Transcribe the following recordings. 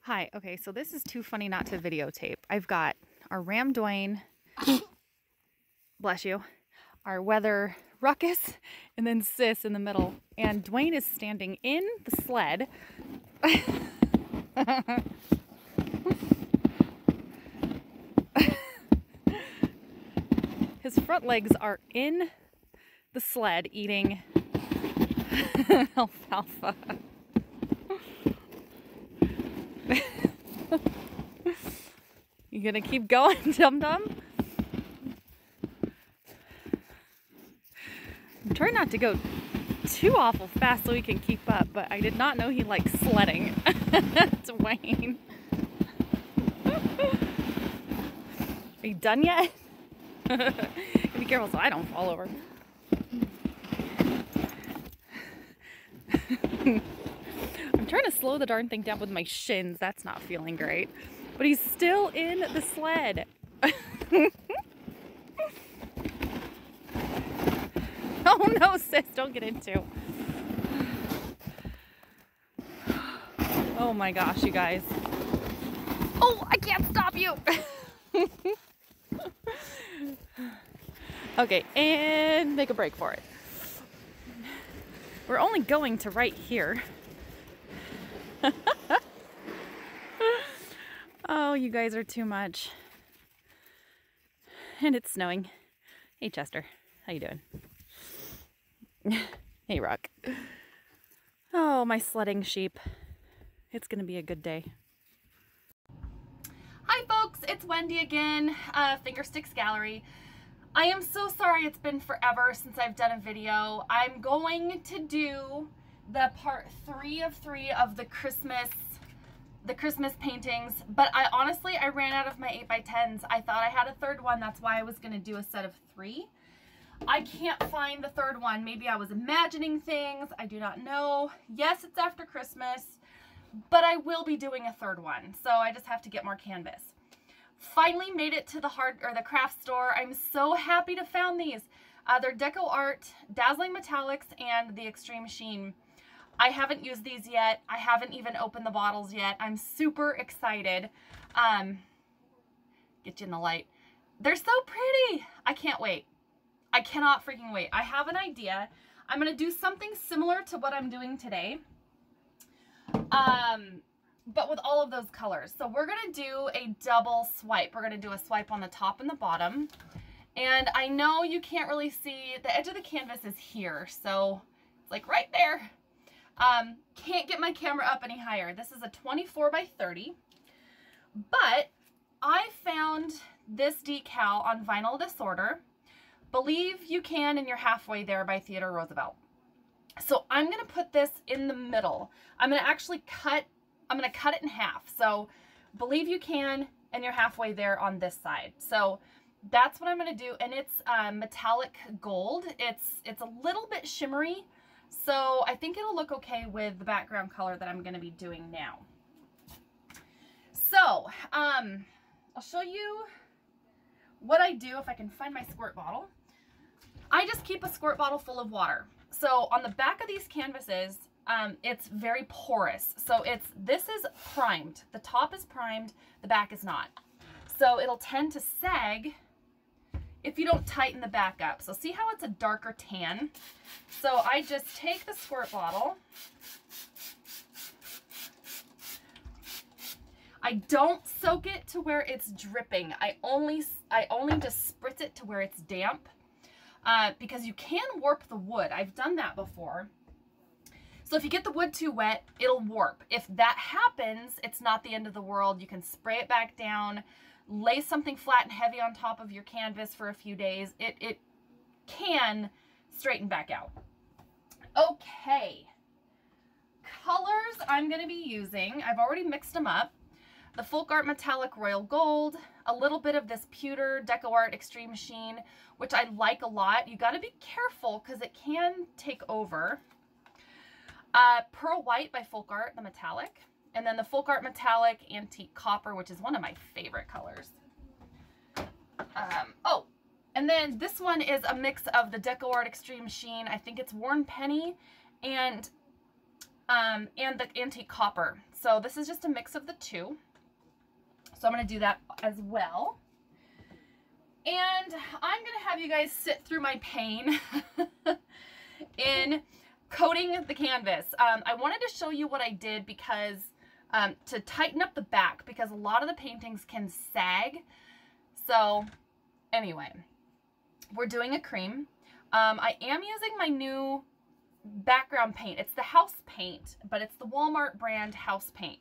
Hi, okay, so this is too funny not to videotape. I've got our Ram Dwayne, bless you, our weather Ruckus, and then Sis in the middle. And Dwayne is standing in the sled. His front legs are in the sled eating alfalfa. You gonna keep going, Dum Dum? I'm trying not to go too awful fast so he can keep up, but I did not know he likes sledding. Dwayne. Are you done yet? Be careful so I don't fall over. I'm trying to slow the darn thing down with my shins. That's not feeling great. But he's still in the sled. Oh no, Sis, don't get into. Oh my gosh, you guys. Oh, I can't stop you. Okay, and make a break for it. We're only going to right here. Oh, you guys are too much. And it's snowing. Hey, Chester. How you doing? Hey, Rock. Oh, my sledding sheep. It's gonna be a good day. Hi, folks. It's Wendy again, Fingersticks Gallery. I am so sorry it's been forever since I've done a video. I'm going to do the part 3 of 3 of the Christmas paintings, but I honestly ran out of my 8x10s. I thought I had a third one. That's why I was going to do a set of 3. I can't find the third one. Maybe I was imagining things. I do not know. Yes, it's after Christmas, but I will be doing a third one. So I just have to get more canvas. Finally made it to the craft store. I'm so happy to found these. They're Deco Art, Dazzling Metallics, and the Extreme Sheen. I haven't used these yet. I haven't even opened the bottles yet. I'm super excited. Get you in the light. They're so pretty. I can't wait. I cannot freaking wait. I have an idea. I'm going to do something similar to what I'm doing today. But with all of those colors. So we're going to do a double swipe. We're going to do a swipe on the top and the bottom. And I know you can't really see, the edge of the canvas is here. So it's like right there. Can't get my camera up any higher. This is a 24 by 30, but I found this decal on Vinyl Disorder. Believe You Can and You're Halfway There by Theodore Roosevelt. So I'm going to put this in the middle. I'm going to actually cut it in half. So Believe You Can and You're Halfway There on this side. So that's what I'm going to do. And it's metallic gold. It's a little bit shimmery. So I think it'll look okay with the background color that I'm going to be doing now. So I'll show you what I do if I can find my squirt bottle. I just keep a squirt bottle full of water. So on the back of these canvases, it's very porous. So this is primed. The top is primed, the back is not. So it'll tend to sag if you don't tighten the back up. So see how it's a darker tan? So I just take the squirt bottle. I don't soak it to where it's dripping. I only just spritz it to where it's damp because you can warp the wood. I've done that before. So if you get the wood too wet, it'll warp. If that happens, it's not the end of the world. You can spray it back down, lay something flat and heavy on top of your canvas for a few days. It can straighten back out. Okay. Colors I'm going to be using, I've already mixed them up. The Folk Art Metallic Royal Gold, a little bit of this Pewter Deco Art Extreme Sheen, which I like a lot. You got to be careful because it can take over. Pearl White by Folk Art, the metallic. And then the Folk Art Metallic Antique Copper, which is one of my favorite colors. Oh, and then this one is a mix of the Deco Art Extreme Sheen. I think it's Worn Penny and the Antique Copper. So this is just a mix of the two. So I'm going to do that as well. And I'm going to have you guys sit through my pain in coating the canvas. I wanted to show you what I did because to tighten up the back, because a lot of the paintings can sag. So anyway, we're doing a cream. I am using my new background paint. It's the house paint, but it's the Walmart brand house paint.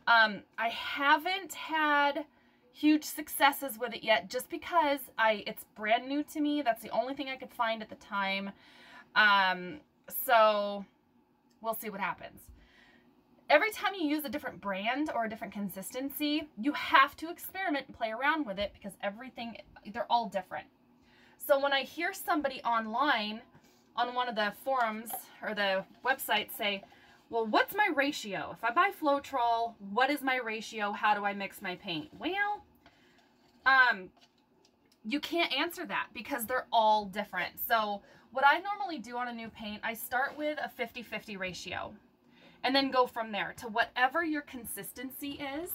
I haven't had huge successes with it yet, just because it's brand new to me. That's the only thing I could find at the time. So we'll see what happens. Every time you use a different brand or a different consistency, you have to experiment and play around with it, because they're all different. So when I hear somebody online on one of the forums or the websites say, well, what's my ratio? If I buy Floetrol, what is my ratio? How do I mix my paint? Well, you can't answer that because they're all different. So what I normally do on a new paint, I start with a 50-50 ratio and then go from there to whatever your consistency is.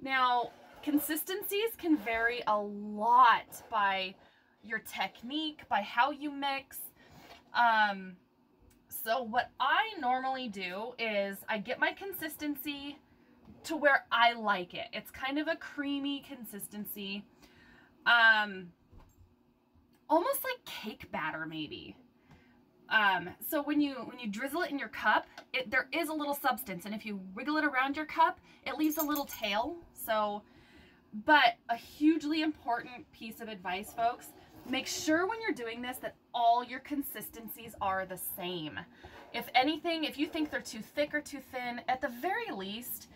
Now, consistencies can vary a lot by your technique, by how you mix. So what I normally do is I get my consistency to where I like it. It's kind of a creamy consistency. Almost like cake batter maybe. So when you drizzle it in your cup, there is a little substance, and if you wiggle it around your cup, it leaves a little tail. So, but a hugely important piece of advice, folks, make sure when you're doing this that all your consistencies are the same. If anything, if you think they're too thick or too thin, at the very least,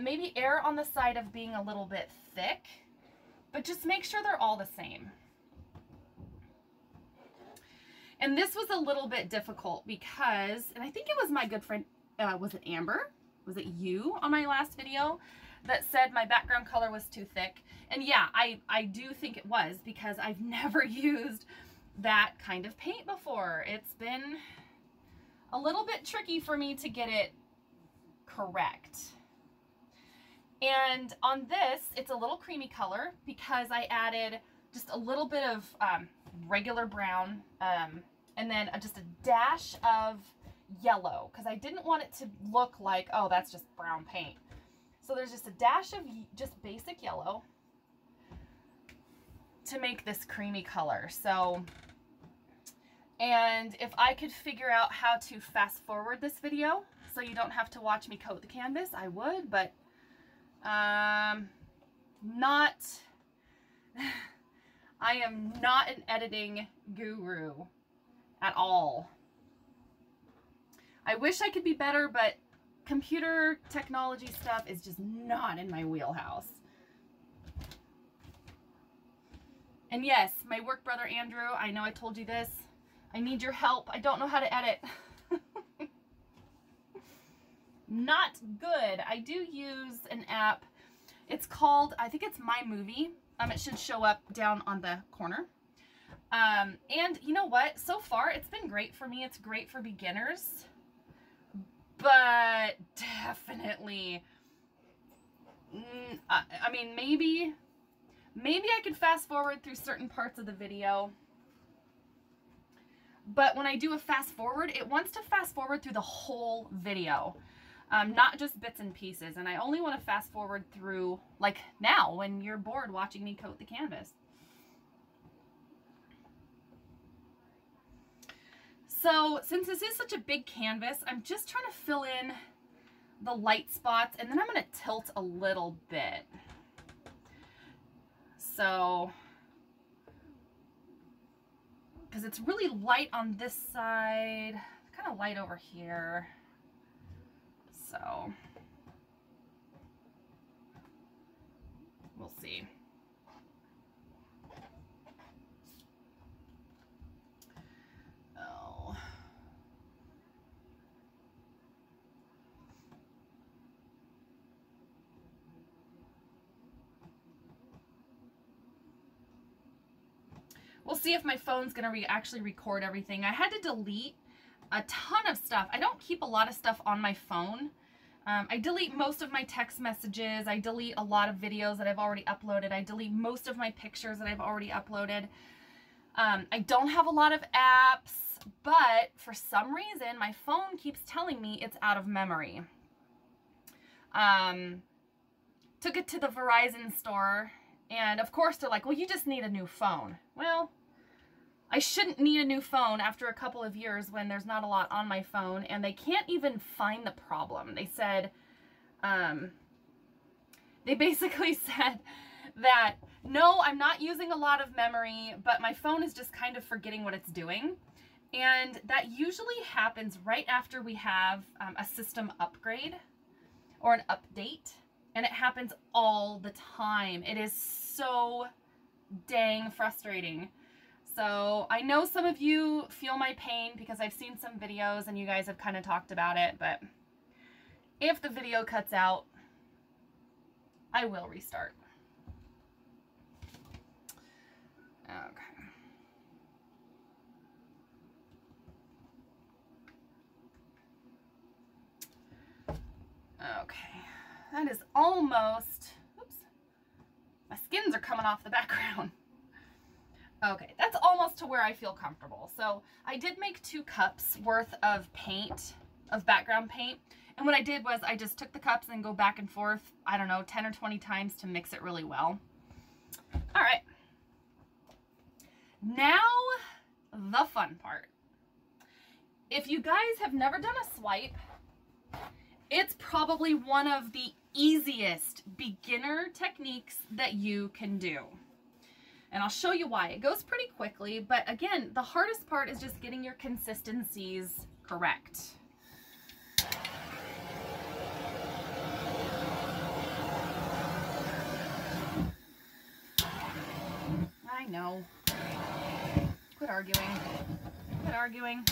maybe err on the side of being a little bit thick, but just make sure they're all the same. And this was a little bit difficult because, and I think it was my good friend, was it Amber? Was it you on my last video that said my background color was too thick? And yeah, I do think it was, because I've never used that kind of paint before. It's been a little bit tricky for me to get it correct. And on this, it's a little creamy color because I added just a little bit of regular brown, and then just a dash of yellow, because I didn't want it to look like, oh, that's just brown paint. So there's just a dash of just basic yellow to make this creamy color. So, and if I could figure out how to fast forward this video so you don't have to watch me coat the canvas, I would, but not... I am not an editing guru at all. I wish I could be better, but computer technology stuff is just not in my wheelhouse. And yes, my work brother Andrew, I know I told you this. I need your help. I don't know how to edit. Not good. I do use an app. It's called, I think it's My Movie. It should show up down on the corner. And you know what? So far, it's been great for me. It's great for beginners. But definitely, I mean, maybe I could fast forward through certain parts of the video. But when I do a fast forward, it wants to fast forward through the whole video. Not just bits and pieces. And I only want to fast forward through, like now, when you're bored watching me coat the canvas. So, since this is such a big canvas, I'm just trying to fill in the light spots, and then I'm going to tilt a little bit. So, because it's really light on this side, kind of light over here. So, we'll see. Oh. We'll see if my phone's going to actually record everything. I had to delete a ton of stuff. I don't keep a lot of stuff on my phone I delete most of my text messages. I delete a lot of videos that I've already uploaded. I delete most of my pictures that I've already uploaded. I don't have a lot of apps, but for some reason, my phone keeps telling me it's out of memory. Took it to the Verizon store, and of course they're like, well, you just need a new phone. Well, I shouldn't need a new phone after a couple of years when there's not a lot on my phone, and they can't even find the problem. They said, they basically said that, no, I'm not using a lot of memory, but my phone is just kind of forgetting what it's doing. And that usually happens right after we have a system upgrade or an update, and it happens all the time. It is so dang frustrating. So I know some of you feel my pain because I've seen some videos and you guys have kind of talked about it, but if the video cuts out, I will restart. Okay. Okay. That is almost, oops, my skins are coming off the background. Okay, that's almost to where I feel comfortable. So I did make 2 cups worth of paint, of background paint. And what I did was I just took the cups and go back and forth, I don't know, 10 or 20 times to mix it really well. All right. Now, the fun part. If you guys have never done a swipe, it's probably one of the easiest beginner techniques that you can do. And I'll show you why. It goes pretty quickly, but again, the hardest part is just getting your consistencies correct. I know. Quit arguing. Quit arguing.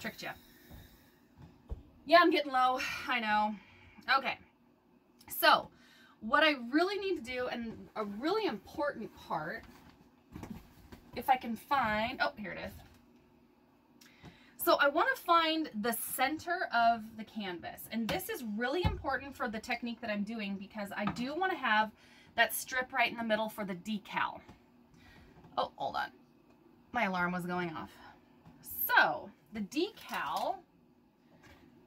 Tricked you. Yeah, I'm getting low. I know. Okay. So, what I really need to do, and a really important part, if I can find, oh, here it is. So I want to find the center of the canvas. And this is really important for the technique that I'm doing because I do want to have that strip right in the middle for the decal. Oh, hold on. My alarm was going off. So, the decal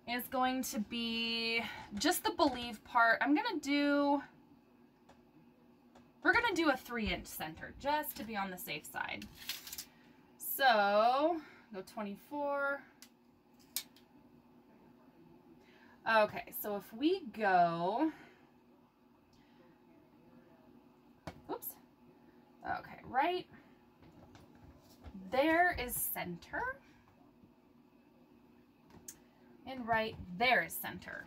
is going to be just the believe part. We're going to do a 3-inch center just to be on the safe side. So, go 24. Okay, so if we go, oops. Okay, right there is center. And right there is center.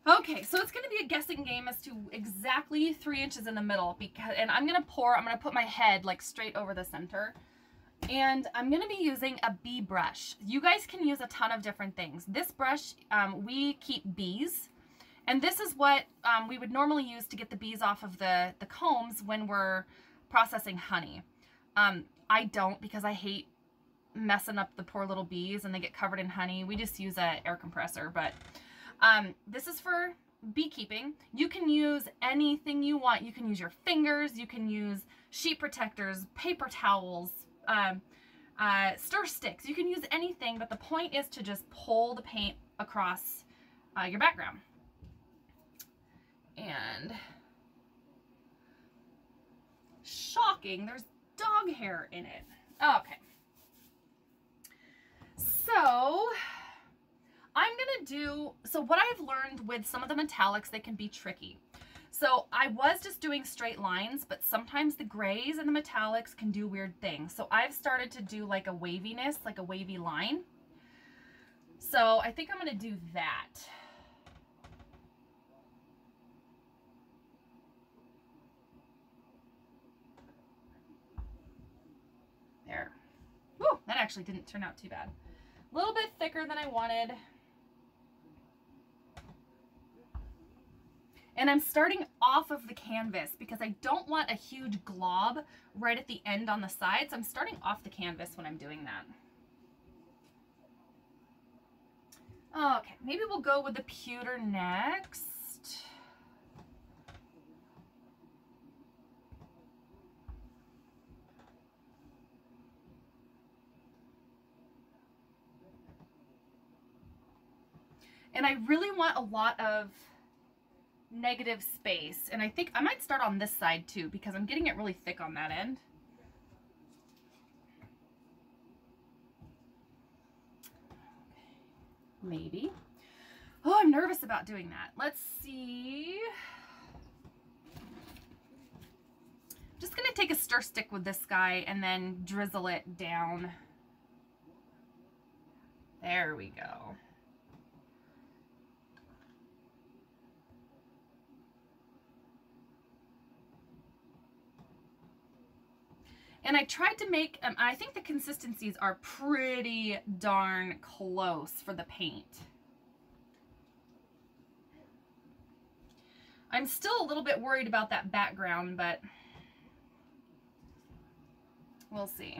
Okay, so it's going to be a guessing game as to exactly 3 inches in the middle, because, and I'm going to put my head like straight over the center, and I'm going to be using a bee brush. You guys can use a ton of different things. This brush, we keep bees, and this is what we would normally use to get the bees off of the combs when we're processing honey. I don't, because I hate messing up the poor little bees and they get covered in honey. We just use an air compressor, but this is for beekeeping. You can use anything you want. You can use your fingers, you can use sheet protectors, paper towels, stir sticks. You can use anything, but the point is to just pull the paint across your background. And shocking, there's dog hair in it. Okay. So I'm going to do, so what I've learned with some of the metallics, they can be tricky. So I was just doing straight lines, but sometimes the grays and the metallics can do weird things. So I've started to do like a waviness, like a wavy line. So I think I'm going to do that. There. Woo, that actually didn't turn out too bad. A little bit thicker than I wanted. And I'm starting off of the canvas because I don't want a huge glob right at the end on the side. So I'm starting off the canvas when I'm doing that. Okay, maybe we'll go with the pewter next. And I really want a lot of negative space. And I think I might start on this side too because I'm getting it really thick on that end. Maybe. Oh, I'm nervous about doing that. Let's see. Just gonna take a stir stick with this guy and then drizzle it down. There we go. And I tried to make, I think the consistencies are pretty darn close for the paint. I'm still a little bit worried about that background, but we'll see.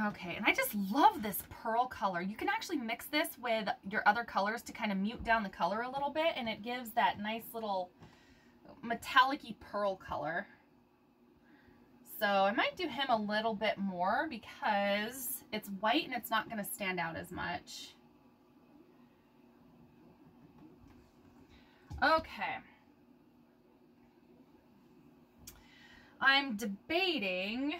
Okay, and I just love this pearl color. You can actually mix this with your other colors to kind of mute down the color a little bit, and it gives that nice little metallic-y pearl color. So I might do him a little bit more because it's white and it's not going to stand out as much. Okay. I'm debating.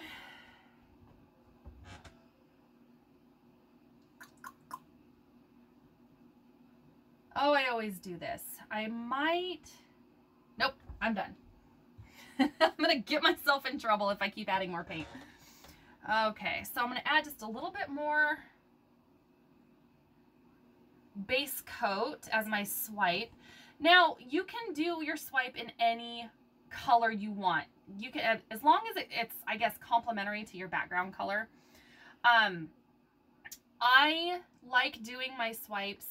Oh, I always do this. I might... Nope, I'm done. I'm going to get myself in trouble if I keep adding more paint. Okay, so I'm going to add just a little bit more base coat as my swipe. Now, you can do your swipe in any color you want. You can, as long as it's, I guess, complementary to your background color. I like doing my swipes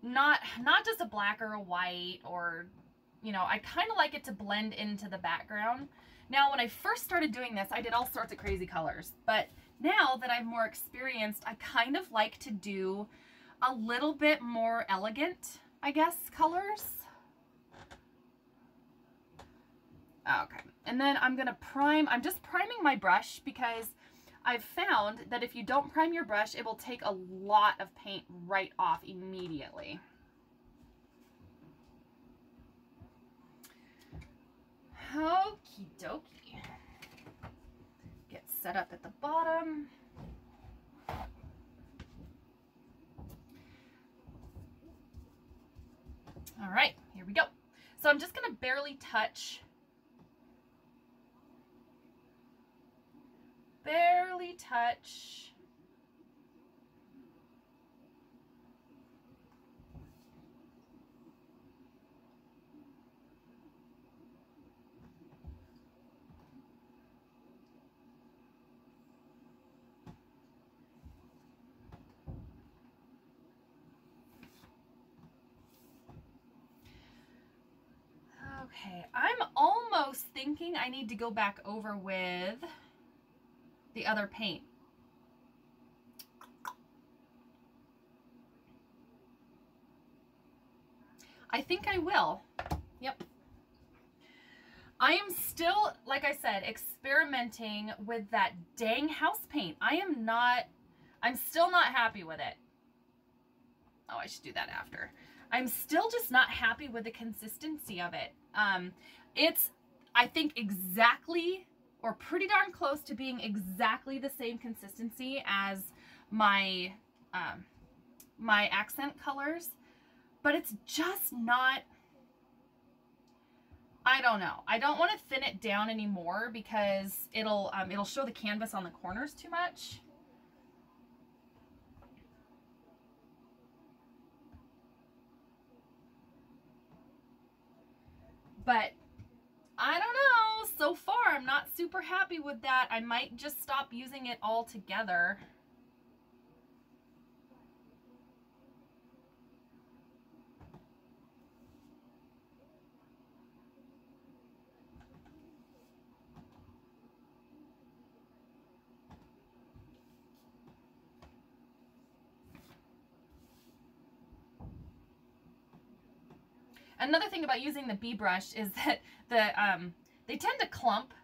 not just a black or a white, or, you know, I kind of like it to blend into the background. Now, when I first started doing this, I did all sorts of crazy colors, but now that I'm more experienced, I kind of like to do a little bit more elegant, I guess, colors. Okay, and then I'm gonna prime. I'm just priming my brush because I've found that if you don't prime your brush, it will take a lot of paint right off immediately. Okie dokie. Get set up at the bottom. All right, here we go. So I'm just gonna barely touch. Barely touch. Okay, I'm almost thinking I need to go back over with the other paint. I think I will. Yep. I am still, like I said, experimenting with that dang house paint. I'm still not happy with it. Oh, I should do that after. I'm still just not happy with the consistency of it. It's, I think, exactly or pretty darn close to being exactly the same consistency as my my accent colors, but it's just not, I don't know. I don't want to thin it down anymore because it'll show the canvas on the corners too much. But I don't know. so far, I'm not super happy with that. I might just stop using it altogether. Another thing about using the bee brush is that they tend to clump.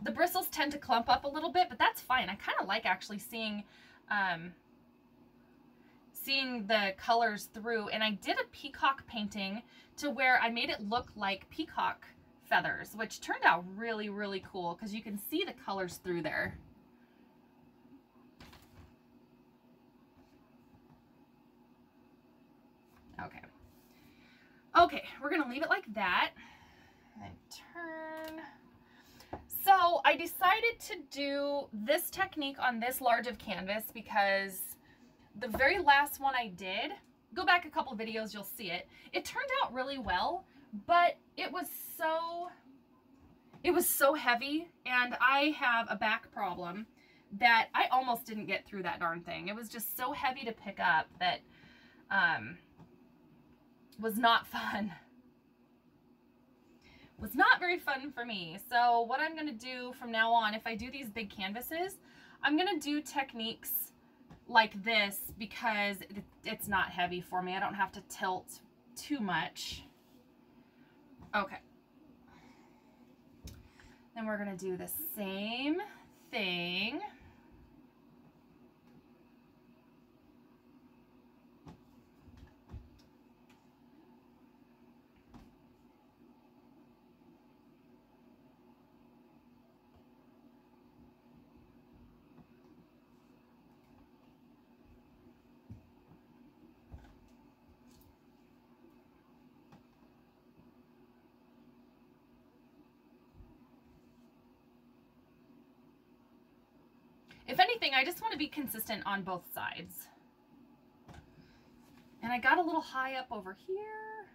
The bristles tend to clump up a little bit, but that's fine. I kind of like actually seeing the colors through. And I did a peacock painting to where I made it look like peacock feathers, which turned out really, really cool because you can see the colors through there. Okay. Okay, we're gonna leave it like that. And turn. So I decided to do this technique on this large of canvas because the very last one I did, go back a couple videos, you'll see it. It turned out really well, but it was so heavy, and I have a back problem that I almost didn't get through that darn thing. It was just so heavy to pick up that was not fun. Was not very fun for me. So what I'm gonna do from now on, if I do these big canvases, I'm gonna do techniques like this because it's not heavy for me. I don't have to tilt too much. Okay. Then we're gonna do the same thing. If anything, I just want to be consistent on both sides. And I got a little high up over here.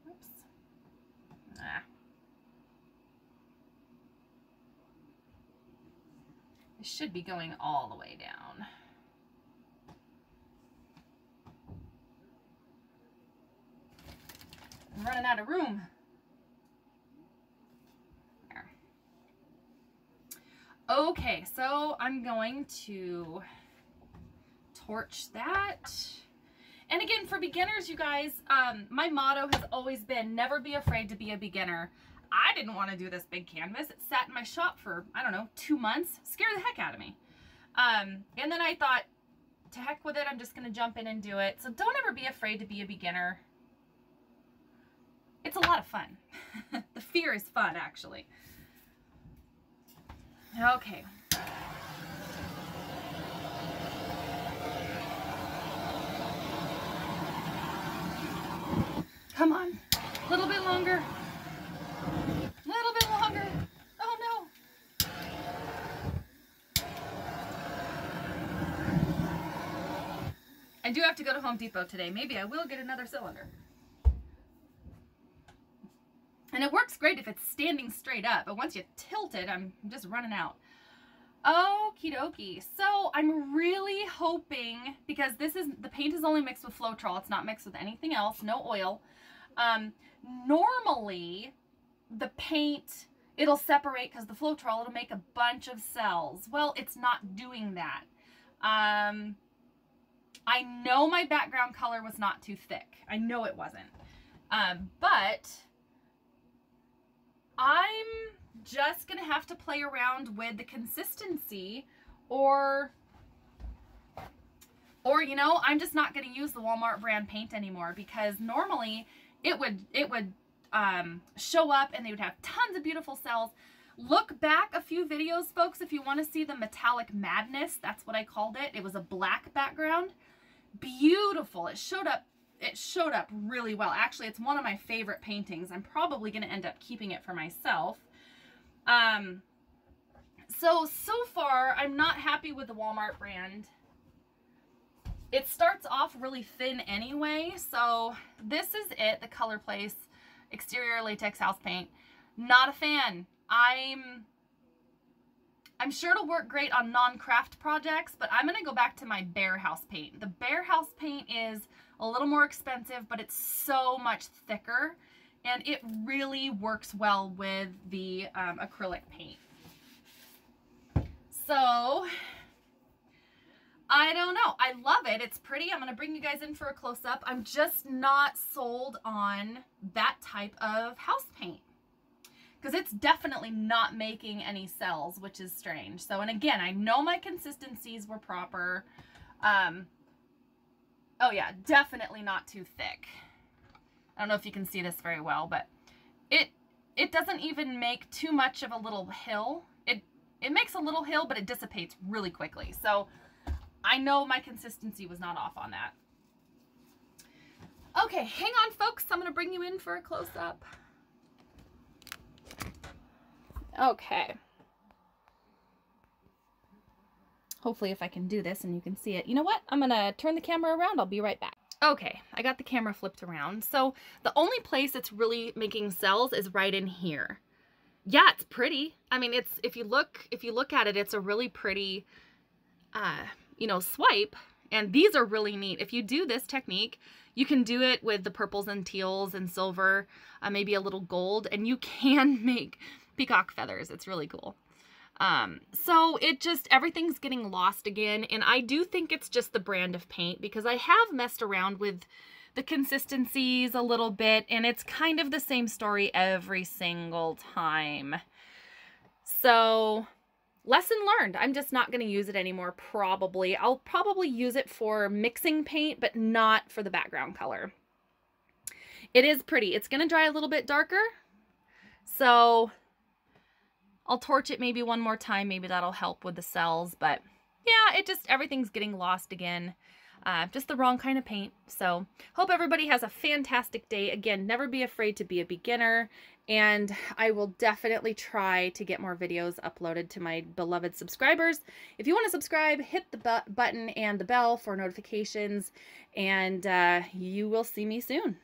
Oops. Ah. It should be going all the way down. I'm running out of room. There. Okay, so I'm going to torch that. And again, for beginners, you guys, my motto has always been never be afraid to be a beginner. I didn't want to do this big canvas. It sat in my shop for, I don't know, 2 months. Scared the heck out of me. And then I thought, to heck with it, I'm just going to jump in and do it. So don't ever be afraid to be a beginner. It's a lot of fun. The fear is fun, actually. Okay. Come on. A little bit longer. A little bit longer. Oh no. I do have to go to Home Depot today. Maybe I will get another cylinder. And it works great if it's standing straight up, but once you tilt it, I'm just running out. Okie dokie. So I'm really hoping, because the paint is only mixed with Floetrol, it's not mixed with anything else, no oil. Normally, the paint, it'll separate because the Floetrol, it'll make a bunch of cells. Well, it's not doing that. I know my background color was not too thick. I know it wasn't. But I'm just gonna have to play around with the consistency, or you know, I'm just not gonna use the Walmart brand paint anymore, because normally it would show up and they would have tons of beautiful cells. Look back a few videos, folks, if you want to see the metallic madness. That's what I called it. It was a black background. Beautiful. It showed up really well. Actually, it's one of my favorite So far, I'm not happy with the Walmart brand. It starts off really thin anyway, so this is it, the Color Place exterior latex house paint. Not a fan. I'm sure it'll work great on non-craft projects, but I'm gonna go back to my Behr house paint. The Behr house paint is a little more expensive, but it's so much thicker, and it really works well with the acrylic paint. So, I don't know. I love it. It's pretty. I'm going to bring you guys in for a close-up. I'm just not sold on that type of house paint, because it's definitely not making any cells, which is strange. So, and again, I know my consistencies were proper. Oh yeah, definitely not too thick. I don't know if you can see this very well, but it doesn't even make too much of a little hill. It makes a little hill, but it dissipates really quickly. So I know my consistency was not off on that. Okay, hang on, folks. I'm going to bring you in for a close-up. Okay. Hopefully if I can do this and you can see it. You know what? I'm going to turn the camera around. I'll be right back. Okay, I got the camera flipped around. So the only place that's really making cells is right in here. Yeah, it's pretty. I mean, it's, if you look at it, it's a really pretty, you know, swipe. And these are really neat. If you do this technique, you can do it with the purples and teals and silver, maybe a little gold, and you can make peacock feathers. It's really cool. So it just, everything's getting lost again. And I do think it's just the brand of paint, because I have messed around with the consistencies a little bit, and it's kind of the same story every single time. So lesson learned. I'm just not going to use it anymore, probably. I'll probably use it for mixing paint, but not for the background color. It is pretty. It's going to dry a little bit darker, so I'll torch it maybe one more time. Maybe that'll help with the cells, but yeah, it just, everything's getting lost again. Just the wrong kind of paint. So hope everybody has a fantastic day. Again, never be afraid to be a beginner, and I will definitely try to get more videos uploaded to my beloved subscribers. If you want to subscribe, hit the button and the bell for notifications, and you will see me soon.